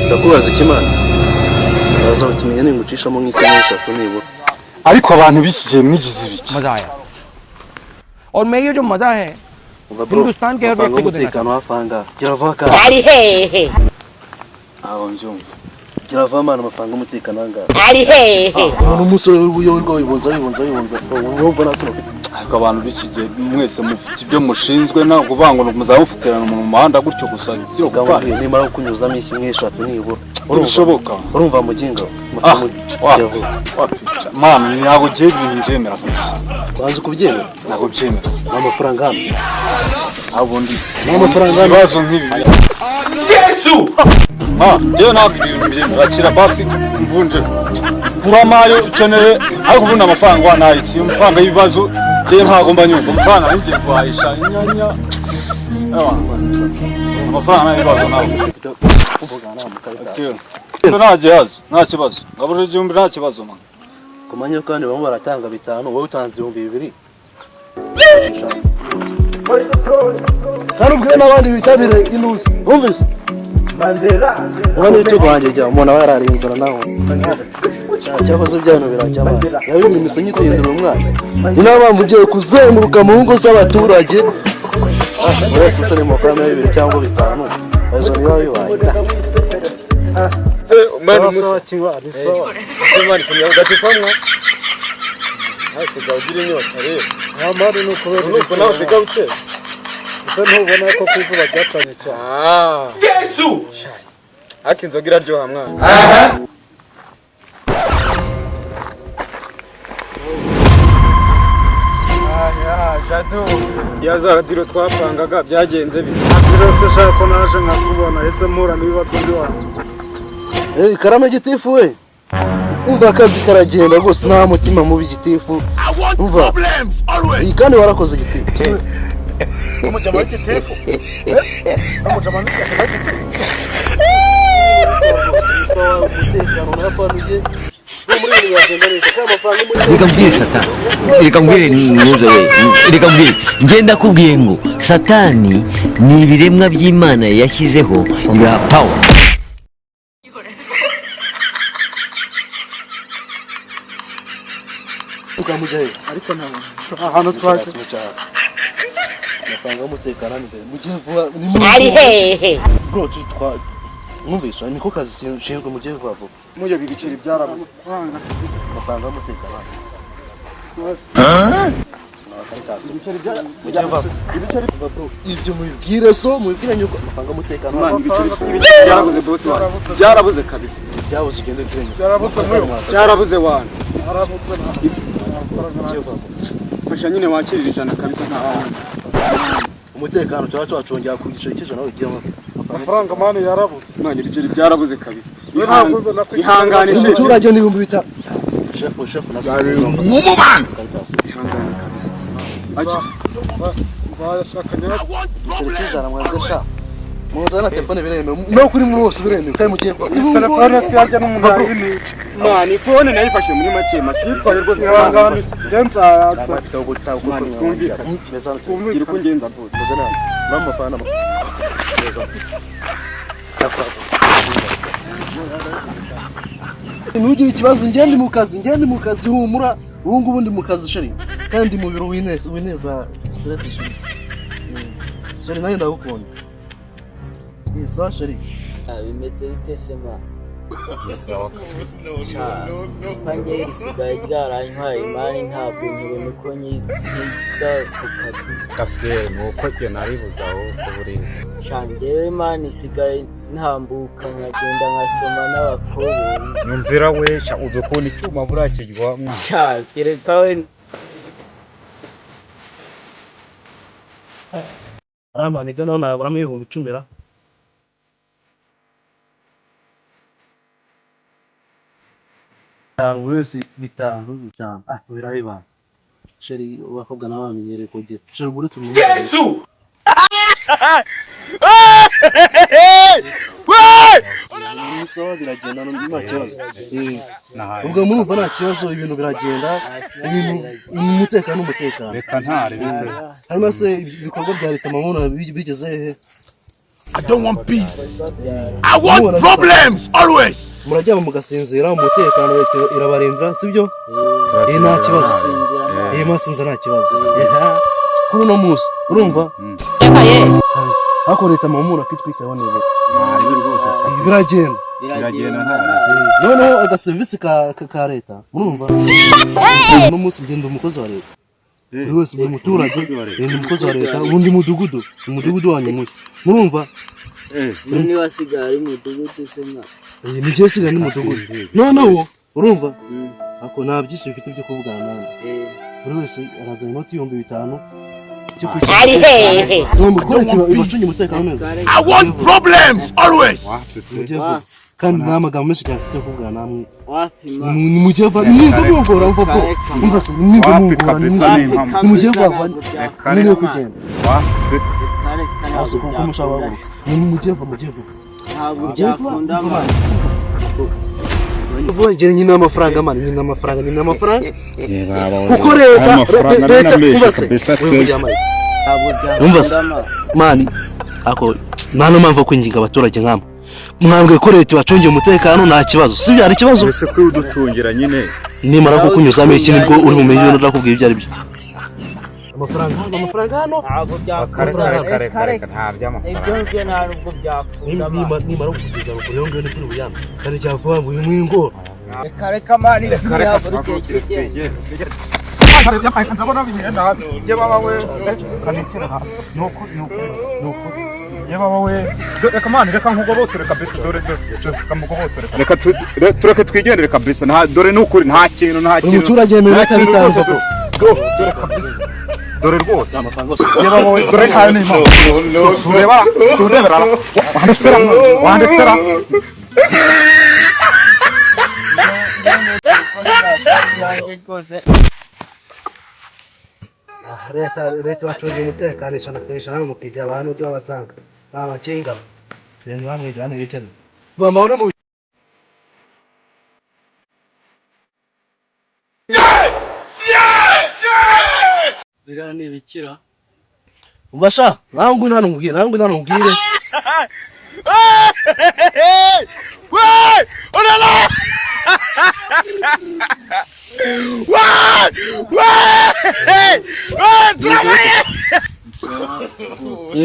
ndakubaza ikimana baza ukimenya ningucishamo nk'ikimenyesha kunibura ariko abantu bikigiye mwigize ibiki मजा आया और मैं ये जो मजा है हिंदुस्तान के हर व्यक्ति को देना चाहता हूं afanga kiravaka ari hehe aho njumva kirava mana amafanga umutekano anga ari hehe umusore w'ubuyoborwa wibonza urumva nasoro ariko abantu bikigiye mwese mufite ibyo mushinzwe na kuvanga ngo muzamufuterana mu muhanda gutyo gusa byo gupfa nimara kunyuzamo iki nk'eshatu nibura urushoboka urumva muginga mama ntabwo je ibintu njemera kabisa wanze kubyemera ntabwo byemera n'amafaranga hano abundi n'amafaranga ibibazo nk'ibi Yesu je ntabwo ibintu byemera akira basi mvunje kuramayo ukeneye ariko ubundi amafaranga wanaye iki amafaranga y'ibibazo je ntabwo mba nyumva amafaranga ngiye kuhahisha inyanya amafaranga y'ibibazo ntabwo nta kibazo ngabuje igihumbi nta kibazo man kumanyo kandi bamwe baratanga bitanu wowe utanze 2,000 Karubwe n'abandi bitabire inusi umvise bandera wani cyo kwanje jya umuntu wararinzara naho cyakoze byano birajyama yayo ni misenyi tiyendera umwana inaba mugiye kuzenguruka mu ngo z'abaturage wese sare mu kamera 2 cyangwa 5 azo niyo yibaye umwana musa kiwa ariso umwana sinyaho gatipamwa hasi gawgira inyota rero amari no kubera naho sigawutse ese ntubona ko kwizuba byacanye cyane Yesu akinzogira ryo hamwana jadu yazadiro twapangaga byagenze bite birose shako naje nkakubona ese mpura nibibatso ndi wanjye karame gitifu we umva akazi karagenda gose nta mutima mubi gitifu umva iyi kandi warakoze gitifu umujama w'igitifu umujama w'igitifu reka mbwire satani reka mbwire nuze we reka mbwire ngenda kubwiye ngo satani ni ibiremwa by'Imana yashyizeho ya power ukamujaye ariko nabo ahantu twaje nafanga umutekano n'imbere mugiye vuba ni ari hehe bro twa numvise niko kazi shinzwe mugiye vuba vuba muyo bibiciri byarabuze nafanga umutekano ibyo mubwire so mubwire nyuko nafanga umutekano byarabuze boss wa byarabuze kabisa byabuze igende kwenye byarabuze wana fasha nyine wakirira ijana kabisa nta umutekano twacongera ku gice cy'ijana ugiyemo amafaranga mane yarabuze mane ibiceri byarabuze kabisa ihanganishe umuturage n'ibihumbi bita shefu na mumubana acha zashaka nyara cy'ijana mwagesha muzana telefone biremewe no kuri mu bose biremewe kandi mugiye telefone si yarya n'umuntu ari mani phone nayifashe muri make makitwaye rwose ihangane jensa yatsa kumvira ko ngenza rwose muzana n'amafana ntugire ikibazo ngende mu kazi humura ubu ngubu ndi mu kazi shari kandi mu biro wineza stress shari shari nayo ndagukunda isa shari bimeze bite sema pange isigaye ryarantwaye imari ntabwo nkibona uko nyiza ku kazi kaswere nuko cyo naribuza aho kuburira shangewe imani isigaye ntambuka nkagenda nkasoma n'abakobwa nyumvira wesha uzokunda icyuma burakirwa kereka we arambana ibyo naho naburamo ibihumbi 10 wese bitanu birabibana sheri bakobwa nabamenyereye kugira sheri buri tumwe Yesu Niso biragenda nta kibazo ubwo murumva nta kibazo ibintu biragenda umutekano reka ntare hanyuma se ibikorwa bya leta mamuna bigeze he I don't want peace. I want problems always. Muraryama mugasinzira umutekano leta irabarindira sibyo? Nta kibazo. Masinza nta kibazo. Kuri no munsi urumva? Ako leta mamura kitwitaho neza. Biragenda noneho agaserivisi ka leta murumva no munsi ngenda umukozi wa leta buri wese buri muturage ngenda umukozi wa leta ubundi umudugudu wanyu mushya murumva ni wasigaye ari mudugudu sema ni je sigaye ni mudugudu noneho urumva ako nta byinshi bifite byo kuvugana nawe buri wese arazana inoti 5,000 cyo I want problems always. Kandi nta magambo menshi cyafite kuvugana namwe ni mujeva nimba mugora mvuko umva se nimba mugora ni mujeva nene kugenda aso ko mushaba ni mujeva ntabwo byakunda uvuga nyine amafaranga mani nyine amafaranga kuko leta umva se umva se mani ako nano mpamvu kwinginga abaturage nkamwe mwambwe ko leta bacungye umutekano nta kibazo si byari ikibazo ese ko uducungira nyine nimara ko kunyuzamo ikindi bwo uri mu meyo ndakubwiye ibyo ari byo amafaranga hano kare nta by'amafaranga ibyo nta nubwo byakunda nimara kugeza ngo rero ngene kuri buyana kare cyavuga ngo uyu mwingo reka mani reka ndabona bigenda je baba we kanitira nuko yaba wowe reka mani reka nkugobotore kabisa dore kamugobotore reka tureke twigendere kabisa nta dore nukuri nta kintu umuturage yemerewe atabitanze dore kabisa dore rwose amafaranga yaba wowe dore nta nima surebera wandetsera leta bacunge umutekano ishana kwishana mukijya abantu byo basanga abakinga sende bamwe jana yicana bamaona mu birani bikira ubasha nangu nanubwire Olala!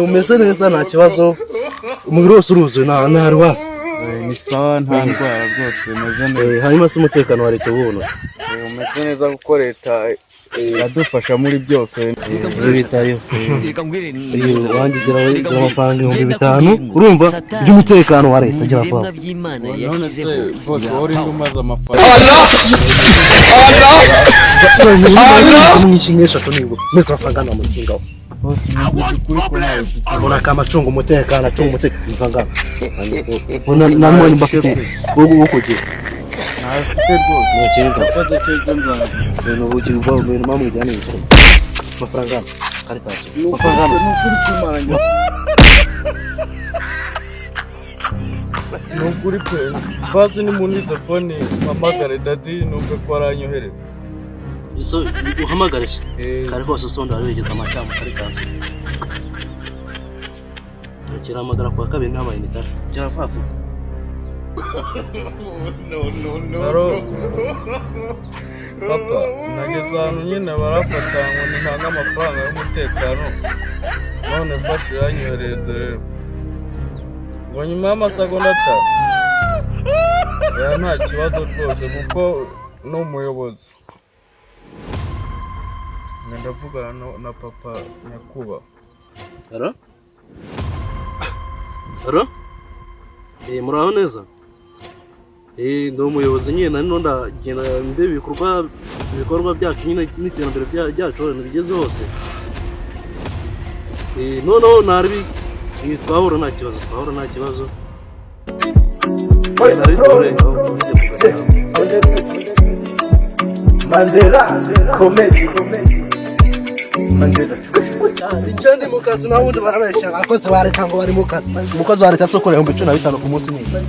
umeze neza nta kibazo umubiri wose uruzuye nta hari wasi ni sawa nta ndwara rwose umeze neza hanyuma se umutekano wa leta ubona umeze neza kuko leta iradufasha muri byose bitayeho wangigira amafaranga 5,000 urumva by'umutekano wa leta gira fa none se bose uri ndumaza amafaranga Allah mwishinyesha tunigo mesa amafaranga namukingaho bose kuri ko nawe ubona kama cunga umutekano acunga umutekano mbanga namwe mbafite uwo kugira nafite rwose nokirika fata cyo nzana n'ubuki uva mu mamwe cyane amafaranga karitasi amafaranga n'ukuri kumaranya n'ukuri pe basi ni muri telefone mpamagare dadi numve ko aranyohereza iso uhamagare se kare kose sonda arigeza amacyamo karitasi akira amagara kwa kabiri n'abayini tafu byafafu no. Papa, nageze ahantu nyine barafata ngo ntanga amafaranga y'umutekano none mfashe yanyohereza rero ngo nyuma y'amasegonda 5 nta kibazo rwose kuko n'umuyobozi ndavugana na papa Nyakuba Aro? Muraho neza? Ndo umuyobozi nyine nari ndagenda ndebe ibikorwa byacu nyine n'iterambere byacu bigeze hose. No nari twahura nta kibazo. Mandela comedy Mandela Icyandi mu kazi naho undi barabeshya abakozi ba leta ngo bari mu kazi umukozi wa leta asokorera 15 ku munsi nyine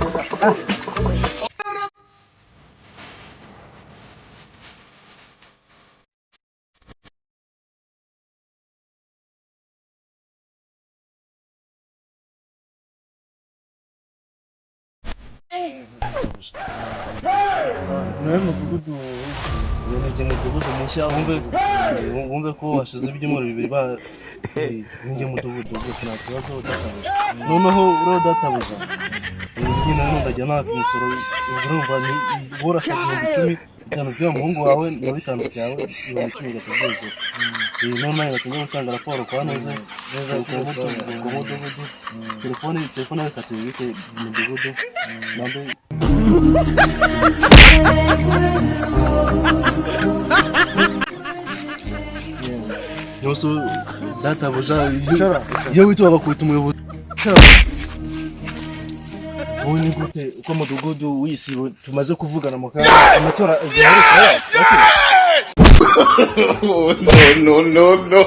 nawe mudugudu uyu mudugudu mushya wumve ko hashize ibyumweru bibiri ninjye mudugudu rwose nta kibazo databuja noneho uriho databuja nyine ndajya naka imisoro urumva urashaka 10,000 bitanu by'uwo muhungu wawe na bitanu byawe 10,000 gatageze none batangiye gutanga raporo kwa neza ku mudugudu telefone yakatiwe bite mu mudugudu nambe Yoso databuja iyo witwaga kwita umuyobozi ubu ni gute uko mudugudu wisibo tumaze kuvugana mu kanya amatora No. No.